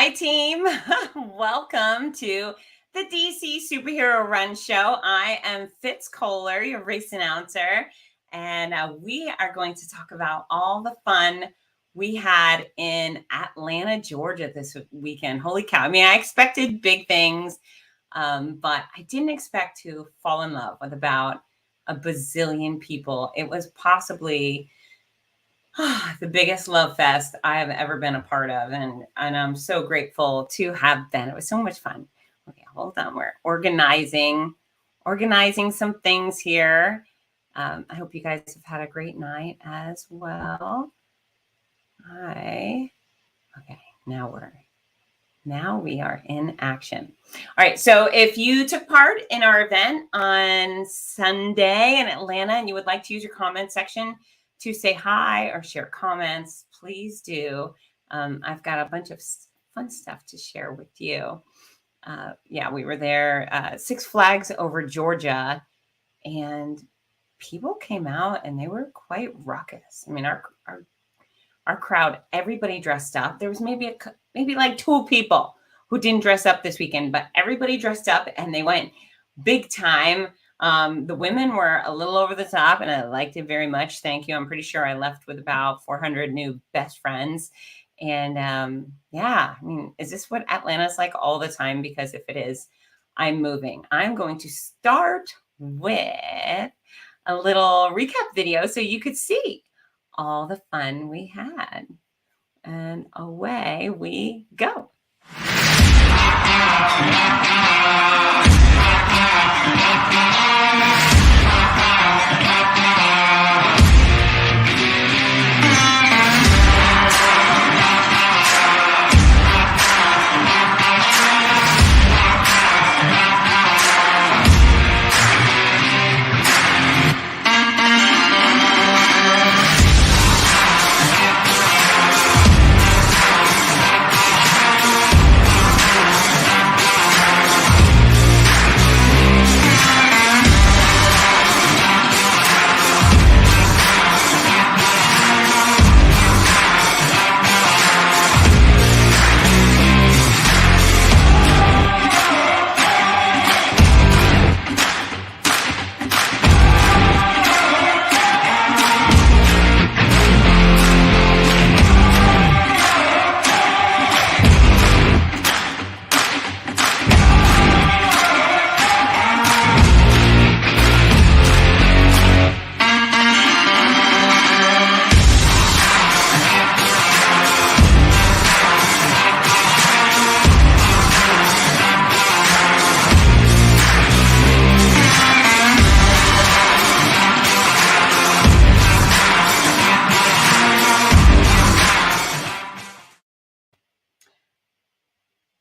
Hi, team. Welcome to the DC Superhero Run Show. I am Fitz, your race announcer, and we are going to talk about all the fun we had in Atlanta, Georgia this weekend. Holy cow. I mean, I expected big things, but I didn't expect to fall in love with about a bazillion people. It was possibly the biggest love fest I have ever been a part of. And I'm so grateful to have been. It was so much fun. Okay, hold on. We're organizing some things here. I hope you guys have had a great night as well. Hi. Okay, now we are in action. All right. So if you took part in our event on Sunday in Atlanta and you would like to use your comment section to say hi or share comments, please do. I've got a bunch of fun stuff to share with you. Yeah, we were there, Six Flags over Georgia, and people came out and they were quite raucous. I mean, our crowd, everybody dressed up. There was maybe like two people who didn't dress up this weekend, but everybody dressed up and they went big time. The women were a little over the top and I liked it very much. Thank you. I'm pretty sure I left with about 400 new best friends. And yeah, I mean, is this what Atlanta's like all the time? Because if it is, I'm moving. I'm going to start with a little recap video so you could see all the fun we had. And away we go.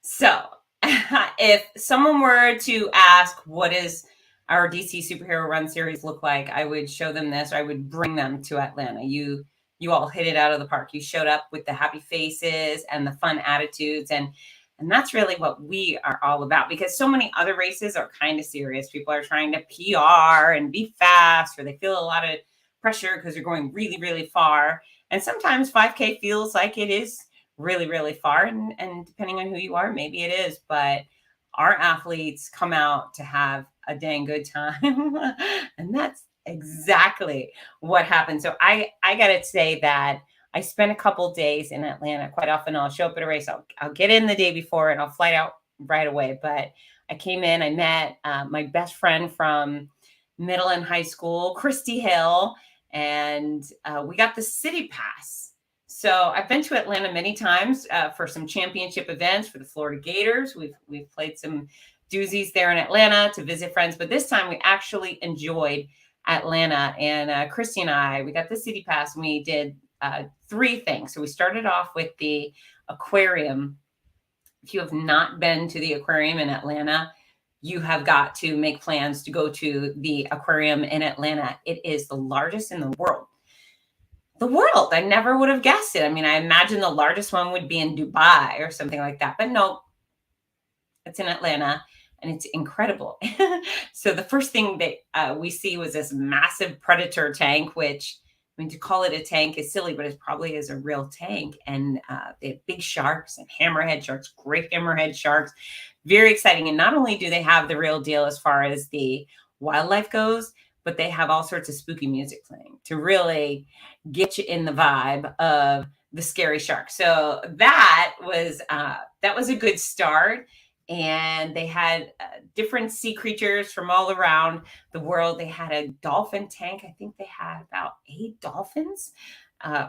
So if someone were to ask, what does our DC Superhero Run series look like? I would show them this, or I would bring them to Atlanta. You all hit it out of the park. You showed up with the happy faces and the fun attitudes. And that's really what we are all about, because so many other races are kind of serious. People are trying to PR and be fast, or they feel a lot of pressure because they're going really, really far. And sometimes 5K feels like it is really, really far. And depending on who you are, maybe it is. But our athletes come out to have a dang good time. And that's exactly what happened. So I got to say that I spent a couple days in Atlanta. Quite often I'll show up at a race. I'll get in the day before and I'll fly out right away. But I came in, I met my best friend from middle and high school, Christy Hill, and we got the city pass. So I've been to Atlanta many times for some championship events for the Florida Gators. We've played some doozies there in Atlanta to visit friends, but this time we actually enjoyed Atlanta. And Christy and I, we got the city pass and we did 3 things. So we started off with the Aquarium. If you have not been to the Aquarium in Atlanta, you have got to make plans to go to the Aquarium in Atlanta. It is the largest in the world. I never would have guessed it. I mean, I imagine the largest one would be in Dubai or something like that, but no, it's in Atlanta and it's incredible. So the first thing that we see was this massive Predator tank, which mean, to call it a tank is silly, but it probably is a real tank. And they have big sharks and hammerhead sharks, great hammerhead sharks. Very exciting. And not only do they have the real deal as far as the wildlife goes, but they have all sorts of spooky music playing to really get you in the vibe of the scary shark. So that was a good start. And they had different sea creatures from all around the world. They had a dolphin tank. I think they had about 8 dolphins. Uh,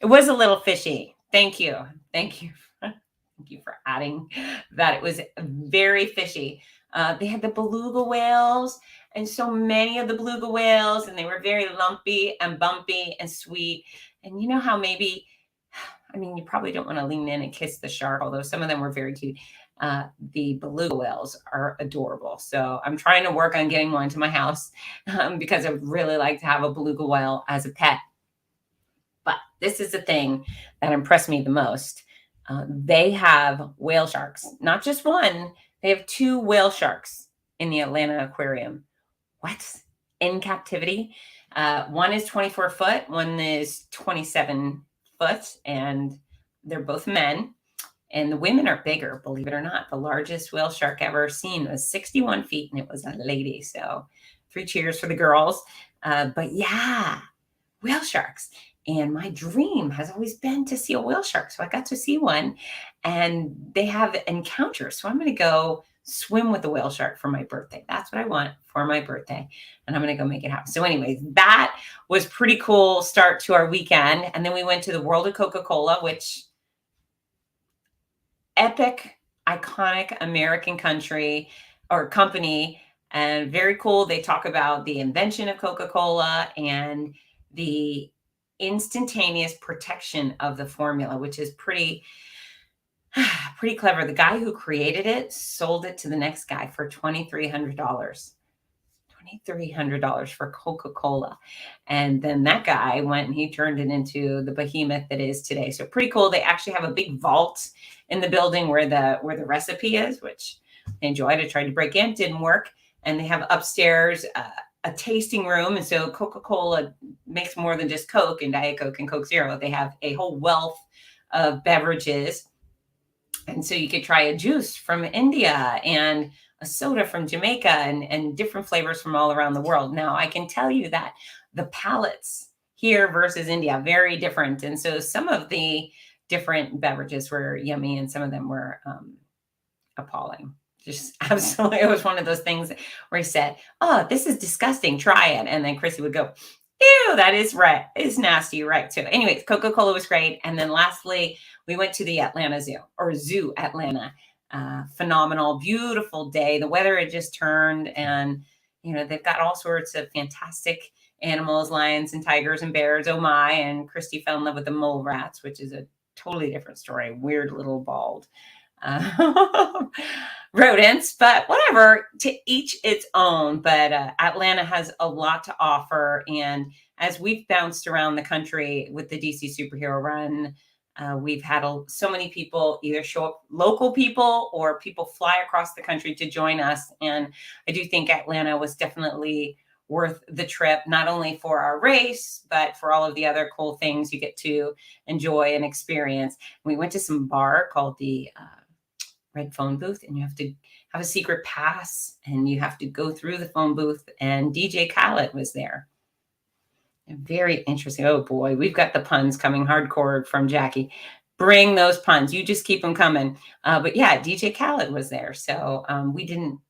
it was a little fishy. Thank you. Thank you. Thank you for adding that. It was very fishy. They had the beluga whales, and so many of the beluga whales, and they were very lumpy and bumpy and sweet. And you know how maybe, I mean, you probably don't want to lean in and kiss the shark, although some of them were very cute. The beluga whales are adorable. So I'm trying to work on getting one to my house because I would really like to have a beluga whale as a pet. But this is the thing that impressed me the most. They have whale sharks, not just one. They have 2 whale sharks in the Atlanta Aquarium. What? In captivity? One is 24 foot, one is 27 foot, and they're both men. And the women are bigger, believe it or not. The largest whale shark ever seen was 61 feet, and it was a lady. So 3 cheers for the girls. But yeah, whale sharks. And my dream has always been to see a whale shark. So I got to see one, and they have encounters. So I'm going to go swim with the whale shark for my birthday. That's what I want for my birthday. And I'm going to go make it happen. So anyways, that was pretty cool start to our weekend. And then we went to the World of Coca-Cola, which epic, iconic American country or company, and very cool. They talk about the invention of Coca-Cola and the instantaneous protection of the formula, which is pretty clever. The guy who created it sold it to the next guy for $2,300. $2,300 for Coca-Cola. And then that guy went and he turned it into the behemoth that is today. So pretty cool. They actually have a big vault in the building where the recipe is, which I enjoyed. I tried to break in, didn't work. And they have upstairs a tasting room. And so Coca-Cola makes more than just Coke and Diet Coke and Coke Zero. They have a whole wealth of beverages. And so you could try a juice from India and a soda from Jamaica and different flavors from all around the world. Now, I can tell you that the palates here versus India, very different. And so some of the different beverages were yummy and some of them were appalling. Just absolutely. It was one of those things where he said, "Oh, this is disgusting. Try it." And then Chrissy would go, "Ew, that is right. It's nasty." Right. So anyways, Coca-Cola was great. And then lastly, we went to the Atlanta Zoo Atlanta. Phenomenal, beautiful day. The weather had just turned and, they've got all sorts of fantastic animals, lions and tigers and bears. Oh my. And Christy fell in love with the mole rats, which is a totally different story. Weird little bald rodents, but whatever, to each its own. But Atlanta has a lot to offer. And as we've bounced around the country with the DC Superhero Run, we've had so many people either show up, local people, or people fly across the country to join us. And I do think Atlanta was definitely worth the trip, not only for our race, but for all of the other cool things you get to enjoy and experience. We went to some bar called the Red Phone Booth, and you have to have a secret pass and you have to go through the phone booth, and DJ Khaled was there. Very interesting. Oh boy, we've got the puns coming hardcore from Jackie. Bring those puns. You just keep them coming. But yeah, DJ Khaled was there. So we didn't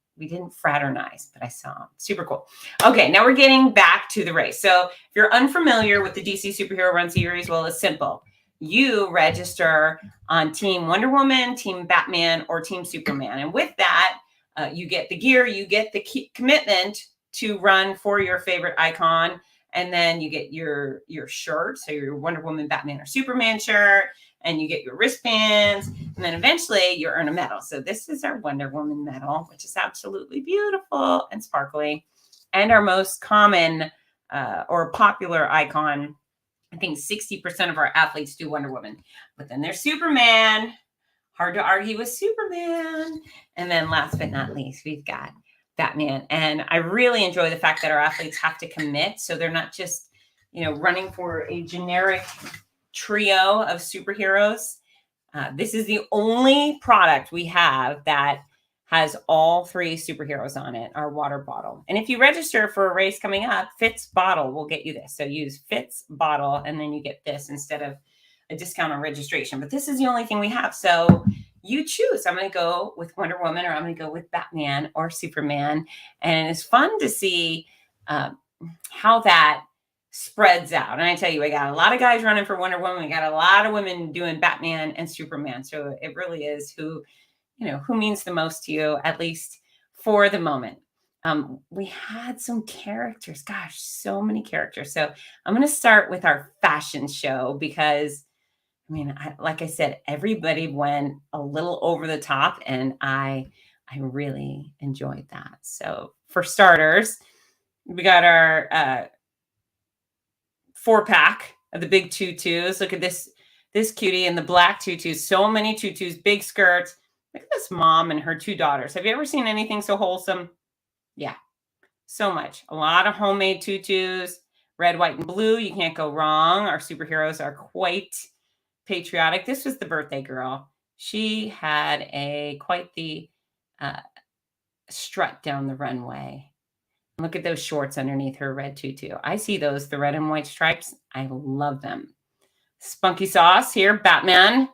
fraternize, but I saw him. Super cool. Okay, now we're getting back to the race. So if you're unfamiliar with the DC Superhero Run series, well, it's simple. You register on Team Wonder Woman, Team Batman, or Team Superman. And with that, you get the gear, you get the commitment to run for your favorite icon. And then you get your shirt, so your Wonder Woman, Batman, or Superman shirt, and you get your wristbands, and then eventually you earn a medal. So this is our Wonder Woman medal, which is absolutely beautiful and sparkly, and our most common or popular icon. I think 60% of our athletes do Wonder Woman, but then there's Superman. Hard to argue with Superman. And then last but not least, we've got Batman. And I really enjoy the fact that our athletes have to commit. So they're not just, running for a generic trio of superheroes. This is the only product we have that has all three superheroes on it, our water bottle. And if you register for a race coming up, Fitz bottle will get you this. So use Fitz bottle, and then you get this instead of a discount on registration. But this is the only thing we have. So you choose. I'm going to go with Wonder Woman, or I'm going to go with Batman or Superman. And it's fun to see how that spreads out. And I tell you, I got a lot of guys running for Wonder Woman. We got a lot of women doing Batman and Superman. So it really is who means the most to you, at least for the moment. We had some characters. Gosh, so many characters. So I'm going to start with our fashion show because, like I said, everybody went a little over the top, and I really enjoyed that. So for starters, we got our 4-pack of the big tutus. Look at this cutie in the black tutus. So many tutus, big skirts. Look at this mom and her 2 daughters. Have you ever seen anything so wholesome? Yeah, so much. A lot of homemade tutus, red, white, and blue. You can't go wrong. Our superheroes are quite patriotic. This was the birthday girl. She had quite the strut down the runway. Look at those shorts underneath her red tutu. I see those, the red and white stripes. I love them. Spunky Sauce here, Batman.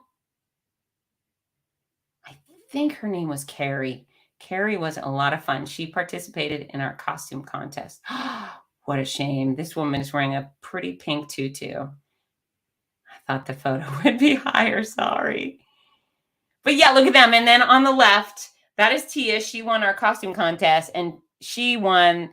I think her name was Carrie. Carrie was a lot of fun. She participated in our costume contest. What a shame. This woman is wearing a pretty pink tutu. I thought the photo would be higher. Sorry. But yeah, look at them. And then on the left, that is Tia. She won our costume contest, and she wore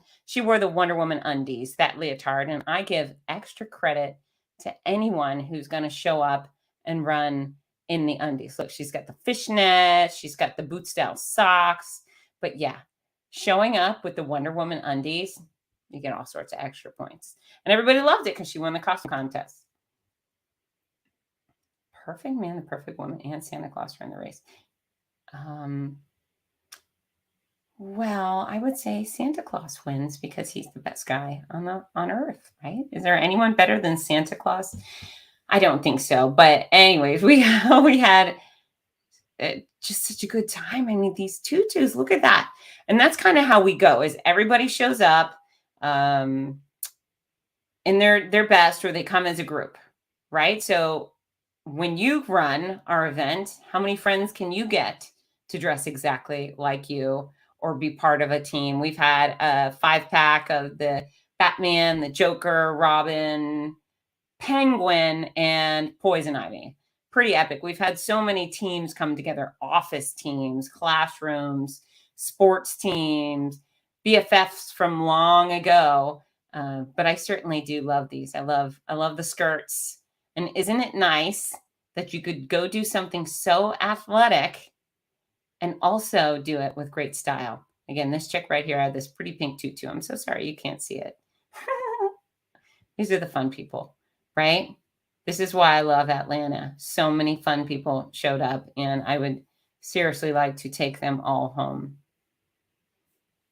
the Wonder Woman undies, that leotard. And I give extra credit to anyone who's going to show up and run in the undies. Look, she's got the fishnet, she's got the boot style socks. But yeah, showing up with the Wonder Woman undies, you get all sorts of extra points. And everybody loved it because she won the costume contest. Perfect Man, the Perfect Woman, and Santa Claus ran the race. Well, I would say Santa Claus wins because he's the best guy on Earth, right? Is there anyone better than Santa Claus? I don't think so. But anyways, we had just such a good time. These tutus, look at that. And that's kind of how we go, is everybody shows up in their best, or they come as a group, right? So when you run our event, how many friends can you get to dress exactly like you or be part of a team? We've had a 5-pack of the Batman, the Joker, Robin, Penguin, and Poison Ivy. Pretty epic. We've had so many teams come together, office teams, classrooms, sports teams, BFFs from long ago. But I certainly do love these. I love the skirts. And isn't it nice that you could go do something so athletic and also do it with great style? Again, this chick right here had this pretty pink tutu. I'm so sorry you can't see it. These are the fun people, right? This is why I love Atlanta. So many fun people showed up, and I would seriously like to take them all home.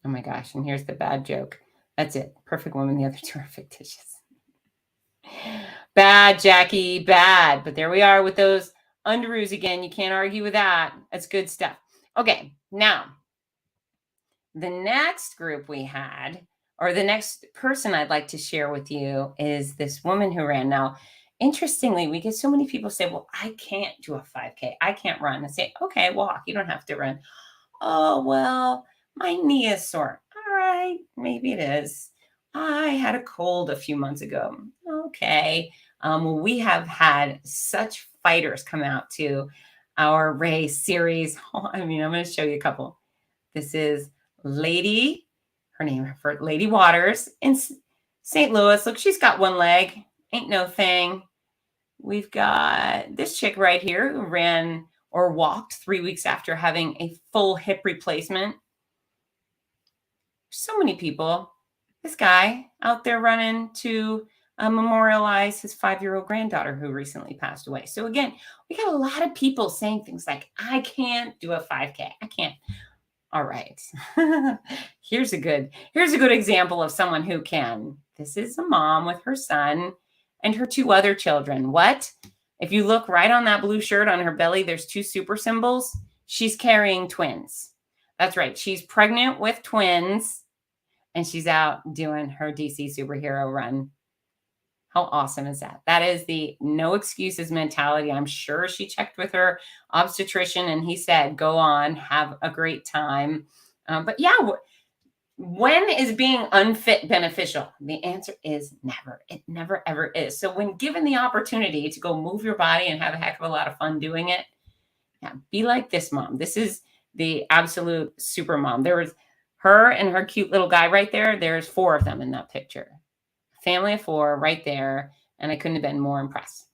Oh my gosh, and here's the bad joke. That's it. Perfect Woman, the other 2 are fictitious. Bad, Jackie, bad. But there we are with those underoos again. You can't argue with that. That's good stuff. Okay, now, the next group we had, or the next person I'd like to share with you, is this woman who ran. Now, interestingly, we get so many people say, well, I can't do a 5K. I can't run. I say, okay, walk. You don't have to run. Oh, well, my knee is sore. All right, maybe it is. I had a cold a few months ago. Okay. We have had such fighters come out to our race series. I'm going to show you a couple. This is Lady, her name for Lady Waters in St. Louis. Look, she's got one leg. Ain't no thing. We've got this chick right here who ran or walked 3 weeks after having a full hip replacement. So many people. This guy out there running to memorialize his 5-year-old granddaughter who recently passed away. So again, we got a lot of people saying things like, I can't do a 5K. I can't. All right. Here's a good example of someone who can. This is a mom with her son and her two other children. What? If you look right on that blue shirt on her belly, there's two super symbols. She's carrying twins. That's right. She's pregnant with twins and she's out doing her DC superhero run. How awesome is that? That is the no excuses mentality. I'm sure she checked with her obstetrician and he said, go on, have a great time. But yeah, when is being unfit beneficial? The answer is never. It never, ever is. So when given the opportunity to go move your body and have a heck of a lot of fun doing it, yeah, be like this mom. This is the absolute super mom. There was her and her cute little guy right there. There's 4 of them in that picture. Family of 4 right there. And I couldn't have been more impressed.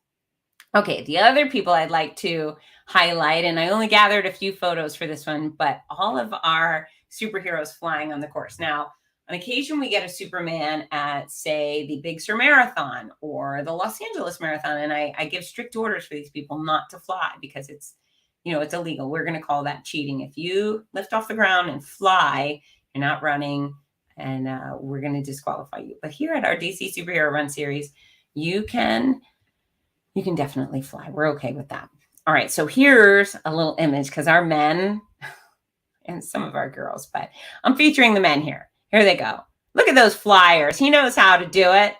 Okay, the other people I'd like to highlight, and I only gathered a few photos for this one, but all of our superheroes flying on the course. Now, on occasion, we get a Superman at, say, the Big Sur Marathon or the Los Angeles Marathon, and I give strict orders for these people not to fly because it's, it's illegal. We're going to call that cheating. If you lift off the ground and fly, you're not running, and we're going to disqualify you. But here at our DC Superhero Run Series, you can definitely fly. We're okay with that. All right, so here's a little image because our men and some of our girls, but I'm featuring the men here. Here they go. Look at those flyers. He knows how to do it.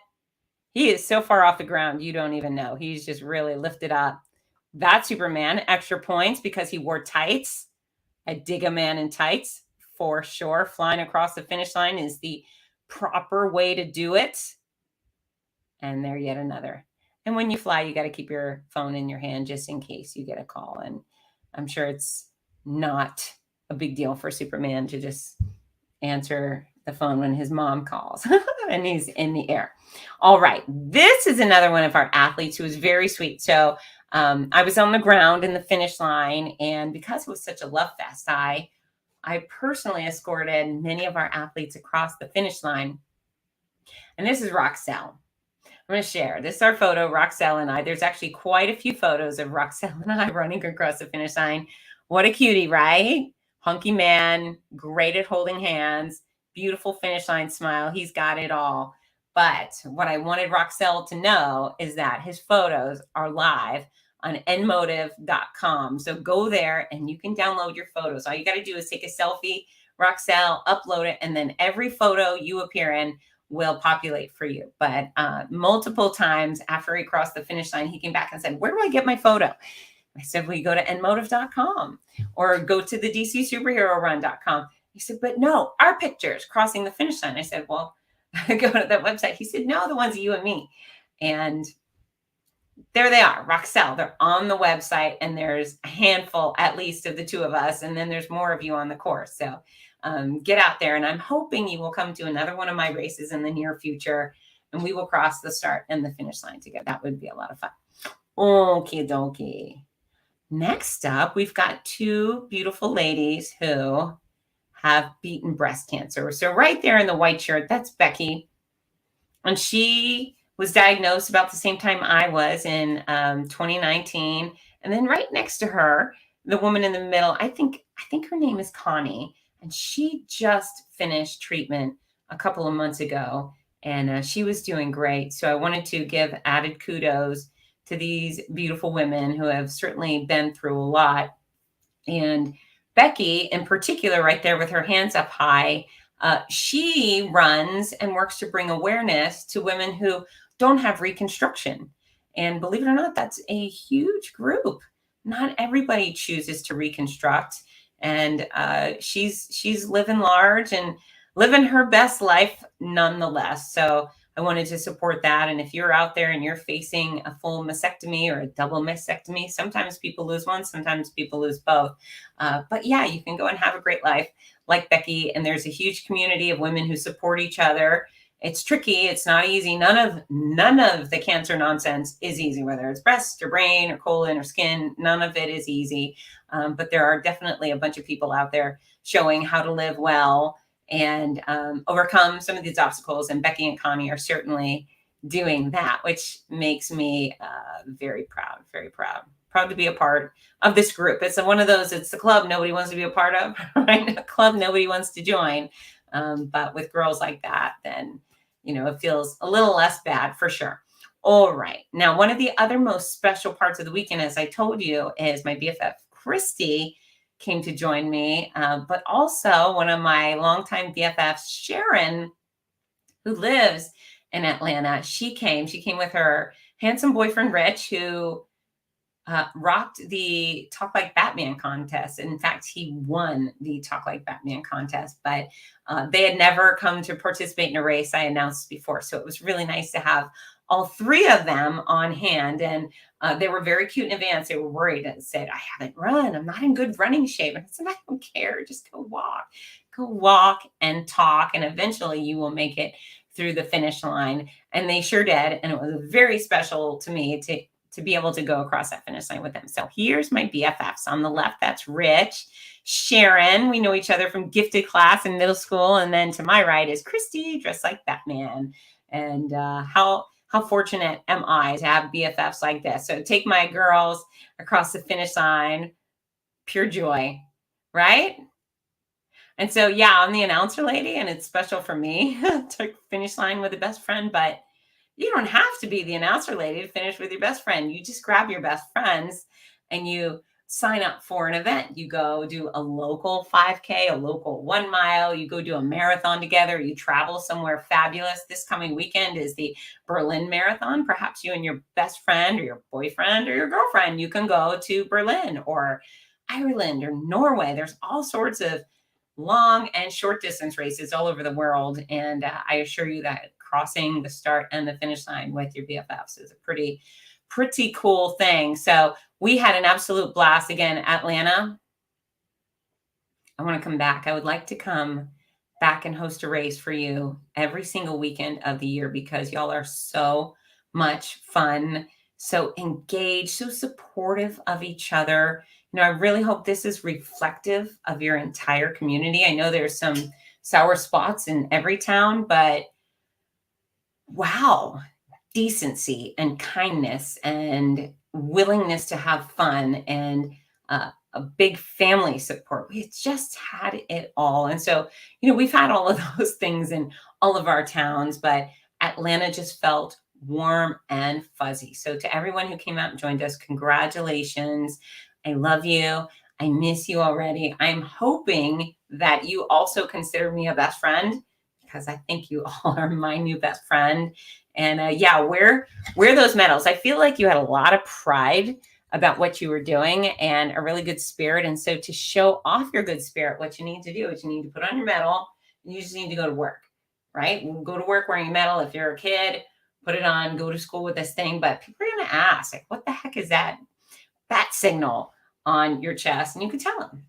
He is so far off the ground, you don't even know. He's just really lifted up. That Superman, extra points because he wore tights. I dig a man in tights for sure. Flying across the finish line is the proper way to do it. And there, yet another. And when you fly, you got to keep your phone in your hand just in case you get a call. And I'm sure it's not a big deal for Superman to just answer the phone when his mom calls and he's in the air. All right. This is another one of our athletes who was very sweet. So I was on the ground in the finish line, and because it was such a love fest, I personally escorted many of our athletes across the finish line. And this is Roxelle. I'm going to share. This is our photo, Roxelle and I. There's actually quite a few photos of Roxelle and I running across the finish line. What a cutie, right? Hunky man, great at holding hands, beautiful finish line smile. He's got it all. But what I wanted Roxelle to know is that his photos are live on nmotive.com. So go there and you can download your photos. All you got to do is take a selfie, Roxelle, upload it, and then every photo you appear in will populate for you. But multiple times after he crossed the finish line, he came back and said, where do I get my photo? I said, well, you go to nmotive.com or go to the dcsuperherorun.com. He said, but no, our pictures crossing the finish line. I said, well, go to that website. He said, no, the ones of you and me. And there they are, Roxelle. They're on the website, and there's a handful at least of the 2 of us. And then there's more of you on the course. So get out there, and I'm hoping you will come to another one of my races in the near future, and we will cross the start and the finish line together. That would be a lot of fun. Okie dokie. Next up, we've got 2 beautiful ladies who have beaten breast cancer. So right there in the white shirt, that's Becky. And she was diagnosed about the same time I was in 2019. And then right next to her, the woman in the middle, I think her name is Connie. And she just finished treatment a couple of months ago. And she was doing great. So I wanted to give added kudos to these beautiful women who have certainly been through a lot. And Becky, in particular, right there with her hands up high, she runs and works to bring awareness to women who don't have reconstruction. And believe it or not, that's a huge group. Not everybody chooses to reconstruct. And she's living large and living her best life nonetheless. So I wanted to support that. And if you're out there and you're facing a full mastectomy or a double mastectomy, sometimes people lose one, sometimes people lose both. But yeah, you can go and have a great life like Becky. And there's a huge community of women who support each other. It's tricky. It's not easy. None of the cancer nonsense is easy, whether it's breast or brain or colon or skin. None of it is easy. But there are definitely a bunch of people out there showing how to live well and overcome some of these obstacles. And Becky and Connie are certainly doing that, which makes me very proud, very proud. proud to be a part of this group. It's one of those, it's the club nobody wants to be a part of, right? A club nobody wants to join. But with girls like that, then, it feels a little less bad for sure. All right. Now, one of the other most special parts of the weekend, as I told you, is my BFF, Christy, came to join me. But also one of my longtime BFFs, Sharon, who lives in Atlanta. She came with her handsome boyfriend, Rich, who rocked the Talk Like Batman contest. In fact, he won the Talk Like Batman contest, but they had never come to participate in a race I announced before. So it was really nice to have all three of them on hand. And they were very cute in advance. They were worried and said, I haven't run. I'm not in good running shape. And I said, I don't care. Just go walk and talk. And eventually you will make it through the finish line. And they sure did. And it was very special to me to be able to go across that finish line with them. So here's my BFFs. On the left, that's Rich. Sharon, we know each other from gifted class in middle school. And then to my right is Christy, dressed like Batman. And how fortunate am I to have BFFs like this? So take my girls across the finish line, pure joy, right? And so, yeah, I'm the announcer lady, and it's special for me to finish line with a best friend, but you don't have to be the announcer lady to finish with your best friend. You just grab your best friends and you sign up for an event. You go do a local 5K, a local 1 mile. You go do a marathon together. You travel somewhere fabulous. This coming weekend is the Berlin Marathon. Perhaps you and your best friend or your boyfriend or your girlfriend, you can go to Berlin or Ireland or Norway. There's all sorts of long and short distance races all over the world. And I assure you that crossing the start and the finish line with your BFFs is a pretty cool thing. So we had an absolute blast. Again, Atlanta, I want to come back. I would like to come back and host a race for you every single weekend of the year because y'all are so much fun, so engaged, so supportive of each other. I really hope this is reflective of your entire community. I know there's some sour spots in every town, but wow, decency and kindness and willingness to have fun and a big family support. We just had it all. And so, we've had all of those things in all of our towns, but Atlanta just felt warm and fuzzy. So to everyone who came out and joined us, congratulations. I love you. I miss you already. I'm hoping that you also consider me a best friend because I think you all are my new best friend. And yeah, wear those medals. I feel like you had a lot of pride about what you were doing and a really good spirit. And so to show off your good spirit, what you need to do is you need to put on your medal and you just need to go to work, right? Go to work wearing a medal. If you're a kid, put it on, go to school with this thing. But people are going to ask, like, what the heck is that signal on your chest? And you can tell them.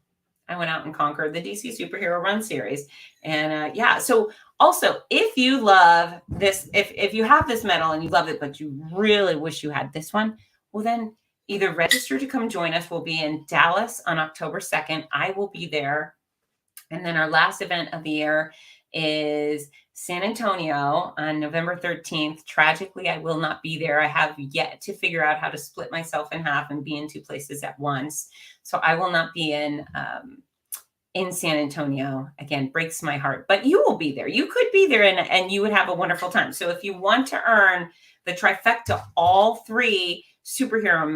I went out and conquered the DC Superhero Run Series. And yeah, so also, if you love this, if you have this medal and you love it, but you really wish you had this one, well, then either register to come join us. We'll be in Dallas on October 2nd. I will be there. And then our last event of the year is San Antonio on November 13th. Tragically, I will not be there. I have yet to figure out how to split myself in half and be in two places at once. So I will not be in San Antonio. Again, breaks my heart, but you will be there. You could be there and you would have a wonderful time. So if you want to earn the trifecta, all three superhero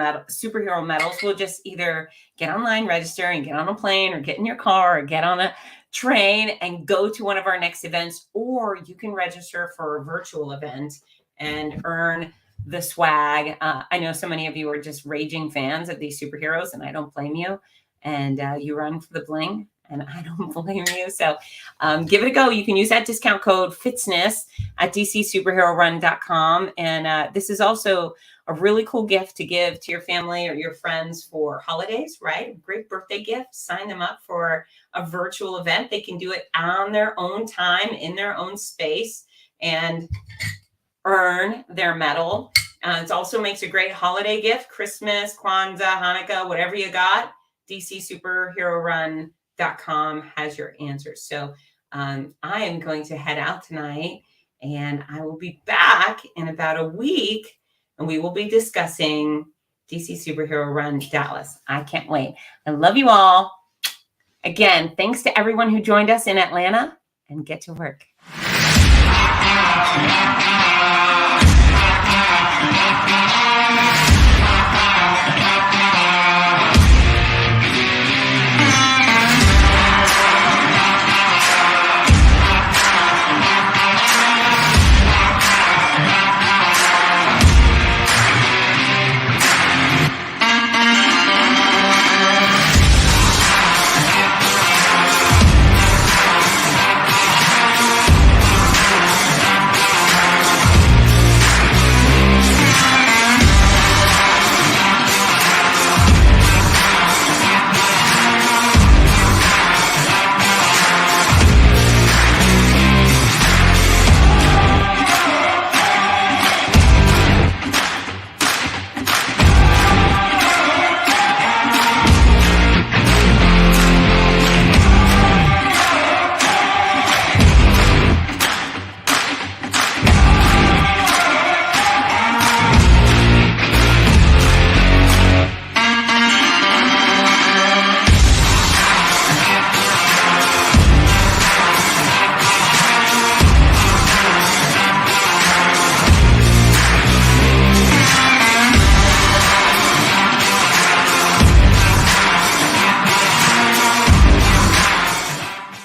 medals, will just either get online, register, and get on a plane or get in your car or get on a train and go to one of our next events, or you can register for a virtual event and earn the swag. I know so many of you are just raging fans of these superheroes, and I don't blame you. And you run for the bling, and I don't blame you. So give it a go. You can use that discount code FITZNESS at dcsuperherorun.com. And this is also a really cool gift to give to your family or your friends for holidays, right? Great birthday gift. Sign them up for a virtual event. They can do it on their own time, in their own space, and earn their medal. It also makes a great holiday gift. Christmas, Kwanzaa, Hanukkah, whatever you got, dcsuperherorun.com has your answers. So I am going to head out tonight, and I will be back in about a week, and we will be discussing DC Superhero Run Dallas. I can't wait. I love you all. Again, thanks to everyone who joined us in Atlanta, and get to work.